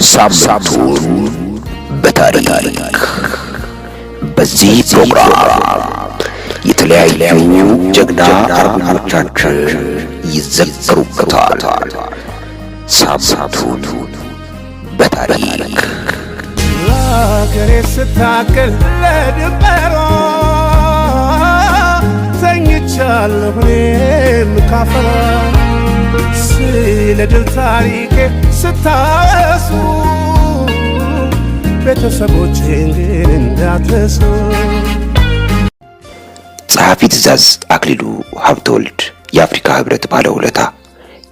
ሳምንቱን በታሪክ በዚህ ፕሮግራም የተለያዩ ጀግና አርበኞቻችን ይዘከሩበታል። ሳምንቱን በታሪክ ለአገሬ ስታገል ለድንበሯ ተኝቻለሁ እኔም ካፈራ ስለ ድል ታሪኬ ስታወሱ ቤተሰቦቼን ግን እንዳትረሱ። ጸሐፊ ትእዛዝ አክሊሉ ሀብተወልድ የአፍሪካ ህብረት ባለውለታ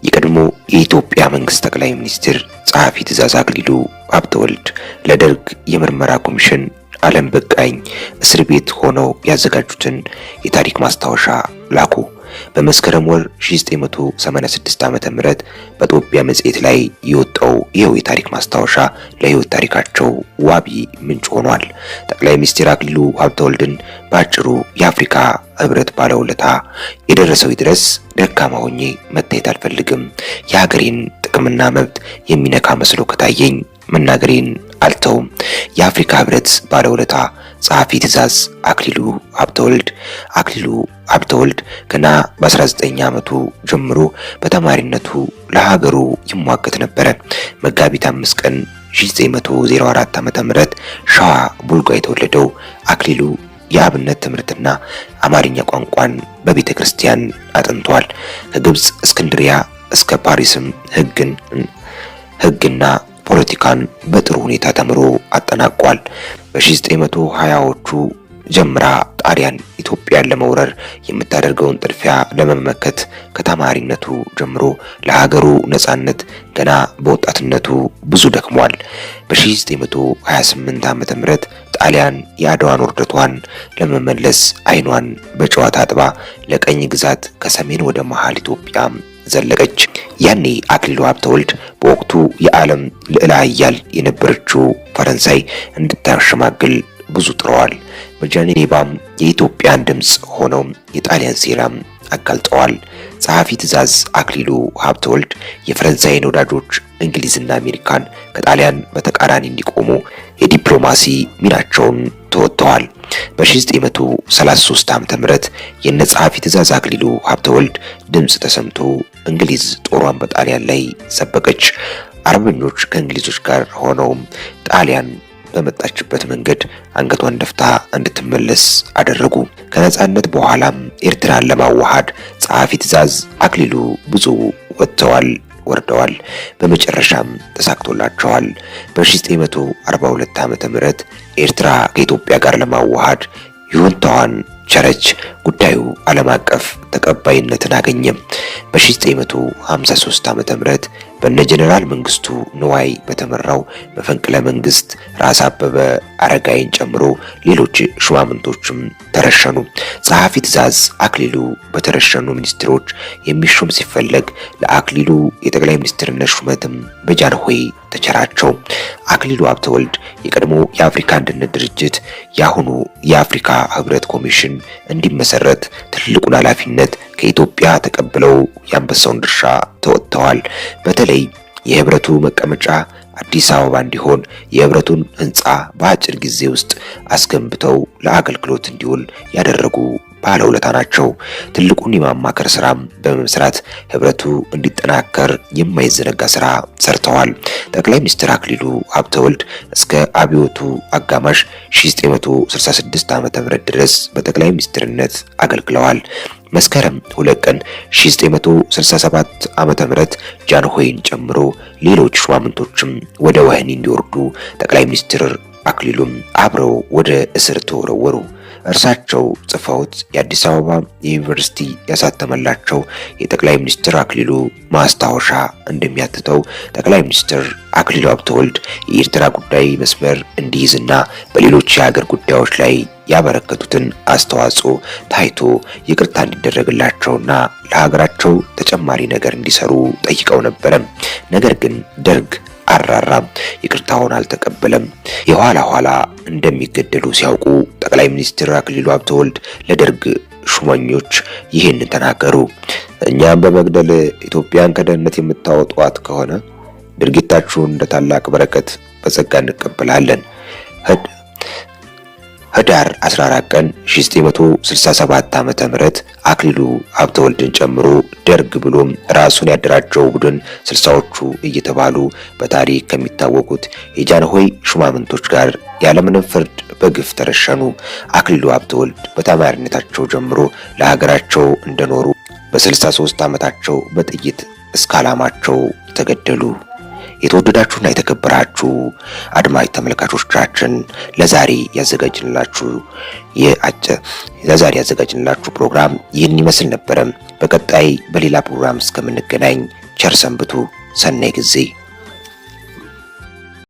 የቀድሞ የኢትዮጵያ መንግስት ጠቅላይ ሚኒስትር ጸሐፊ ትእዛዝ አክሊሉ ሀብተወልድ ለደርግ የምርመራ ኮሚሽን ዓለም በቃኝ እስር ቤት ሆነው ያዘጋጁትን የታሪክ ማስታወሻ ላኩ። በመስከረም ወር 1986 ዓመተ ምህረት በኢትዮጵያ መጽሔት ላይ የወጣው ይኸው የታሪክ ማስታወሻ ለህይወት ታሪካቸው ዋቢ ምንጭ ሆኗል። ጠቅላይ ሚኒስትር አክሊሉ ሀብተወልድን በአጭሩ የአፍሪካ ህብረት ባለውለታ የደረሰው ይድረስ፣ ደካማ ሆኜ መታየት አልፈልግም፣ የሀገሬን ጥቅምና መብት የሚነካ መስሎ ከታየኝ መናገሬን አልተውም። የአፍሪካ ህብረት ባለውለታ ጸሐፊ ትእዛዝ አክሊሉ ሀብተወልድ። አክሊሉ ሀብተወልድ ገና በ19 ዓመቱ ጀምሮ በተማሪነቱ ለሀገሩ ይሟገት ነበረ። መጋቢት 5 ቀን 1904 ዓ.ም ሸዋ ቡልጋ የተወለደው አክሊሉ የአብነት ትምህርትና አማርኛ ቋንቋን በቤተ ክርስቲያን አጥንቷል። ከግብጽ እስክንድሪያ እስከ ፓሪስም ህግና ፖለቲካን በጥሩ ሁኔታ ተምሮ አጠናቋል። በ1920ዎቹ ጀምራ ጣሊያን ኢትዮጵያን ለመውረር የምታደርገውን ጥድፊያ ለመመከት ከተማሪነቱ ጀምሮ ለሀገሩ ነጻነት ገና በወጣትነቱ ብዙ ደክሟል። በ1928 ዓመተ ምህረት ጣሊያን የአድዋን ውርደቷን ለመመለስ አይኗን በጨዋታ አጥባ ለቀኝ ግዛት ከሰሜን ወደ መሃል ኢትዮጵያ ዘለቀች። ያኔ አክሊሉ ሀብተወልድ በወቅቱ የዓለም ልዕለ ኃያል የነበረችው ፈረንሳይ እንድታሸማግል ብዙ ጥረዋል። በጀኔቫም የኢትዮጵያን ድምጽ ሆነው የጣሊያን ሴራም አጋልጠዋል። ጸሐፊ ትእዛዝ አክሊሉ ሀብተወልድ የፈረንሳይን ወዳጆች እንግሊዝና አሜሪካን ከጣሊያን በተቃራኒ እንዲቆሙ የዲፕሎማሲ ሚናቸውን ተወጥተዋል። በ1933 ዓመተ ምህረት የነ ጸሐፊ ትእዛዝ አክሊሉ ሀብተወልድ ድምጽ ተሰምቶ እንግሊዝ ጦሯን በጣሊያን ላይ ሰበቀች። አርበኞች ከእንግሊዞች ጋር ሆነውም ጣሊያን በመጣችበት መንገድ አንገቷን ደፍታ እንድትመለስ አደረጉ። ከነጻነት በኋላም ኤርትራን ለማዋሃድ ጸሐፊ ትእዛዝ አክሊሉ ብዙ ወርደዋል። በመጨረሻም ተሳክቶላቸዋል። በ1942 ዓመተ ምህረት ኤርትራ ከኢትዮጵያ ጋር ለማዋሃድ ይሁንታዋን ቸረች። ጉዳዩ ዓለም አቀፍ ተቀባይነትን አገኘ። በ1953 ዓመተ ምህረት በነ ጀነራል መንግስቱ ንዋይ በተመራው መፈንቅለ መንግስት ራስ አበበ አረጋይን ጨምሮ ሌሎች ሹማምንቶችም ተረሸኑ። ጸሐፊ ትእዛዝ አክሊሉ በተረሸኑ ሚኒስትሮች የሚሾም ሲፈለግ ለአክሊሉ የጠቅላይ ሚኒስትርነት ሹመትም በጃንሆይ ተቸራቸው። አክሊሉ ሀብተወልድ የቀድሞ የአፍሪካ አንድነት ድርጅት የአሁኑ የአፍሪካ ህብረት ኮሚሽን እንዲመሰረት ትልቁን ኃላፊነት ከኢትዮጵያ ተቀብለው የአንበሳውን ድርሻ ተወጥተዋል። በተለይ የህብረቱ መቀመጫ አዲስ አበባ እንዲሆን የህብረቱን ህንጻ በአጭር ጊዜ ውስጥ አስገንብተው ለአገልግሎት እንዲውል ያደረጉ ባለውለታ ናቸው። ትልቁን የማማከር ስራም በመስራት ህብረቱ እንዲጠናከር የማይዘነጋ ስራ ሰርተዋል። ጠቅላይ ሚኒስትር አክሊሉ ሀብተወልድ እስከ አብዮቱ አጋማሽ 1966 ዓ.ም ድረስ በጠቅላይ ሚኒስትርነት አገልግለዋል። መስከረም 2 ቀን 1967 ዓመተ ምህረት ጃንሆይን ጨምሮ ሌሎች ሹማምንቶችም ወደ ወህኒ እንዲወርዱ ጠቅላይ ሚኒስትር አክሊሉም አብረው ወደ እስር ተወረወሩ። እርሳቸው ጽፈውት የአዲስ አበባ ዩኒቨርሲቲ ያሳተመላቸው የጠቅላይ ሚኒስትር አክሊሉ ማስታወሻ እንደሚያትተው ጠቅላይ ሚኒስትር አክሊሉ ሀብተወልድ የኤርትራ ጉዳይ መስመር እንዲይዝና በሌሎች የሀገር ጉዳዮች ላይ ያበረከቱትን አስተዋጽኦ ታይቶ ይቅርታ እንዲደረግላቸውና ለሀገራቸው ተጨማሪ ነገር እንዲሰሩ ጠይቀው ነበረ። ነገር ግን ደርግ አራራም፣ ይቅርታውን አልተቀበለም። የኋላ ኋላ እንደሚገደሉ ሲያውቁ ጠቅላይ ሚኒስትር አክሊሉ ሀብተወልድ ለደርግ ሹመኞች ይህንን ተናገሩ። እኛም በመግደል ኢትዮጵያን ከደህንነት የምታወጧት ከሆነ ድርጊታችሁን እንደ ታላቅ በረከት በጸጋ እንቀበላለን። ህዳር 14 ቀን 1967 ዓመተ ምህረት አክሊሉ ሀብተወልድን ጨምሮ ደርግ ብሎም ራሱን ያደራጀው ቡድን ስልሳዎቹ እየተባሉ በታሪክ ከሚታወቁት የጃንሆይ ሹማምንቶች ጋር ያለምንም ፍርድ በግፍ ተረሸኑ። አክሊሉ ሀብተወልድ በተማሪነታቸው ጀምሮ ለሀገራቸው እንደኖሩ በ63 ዓመታቸው በጥይት እስከ ዓላማቸው ተገደሉ። የተወደዳችሁና የተከበራችሁ አድማጭ ተመልካቾቻችን ለዛሬ ያዘጋጅንላችሁ ፕሮግራም ይህን ይመስል ነበር። በቀጣይ በሌላ ፕሮግራም እስከምንገናኝ ቸር ሰንብቱ። ሰናይ ጊዜ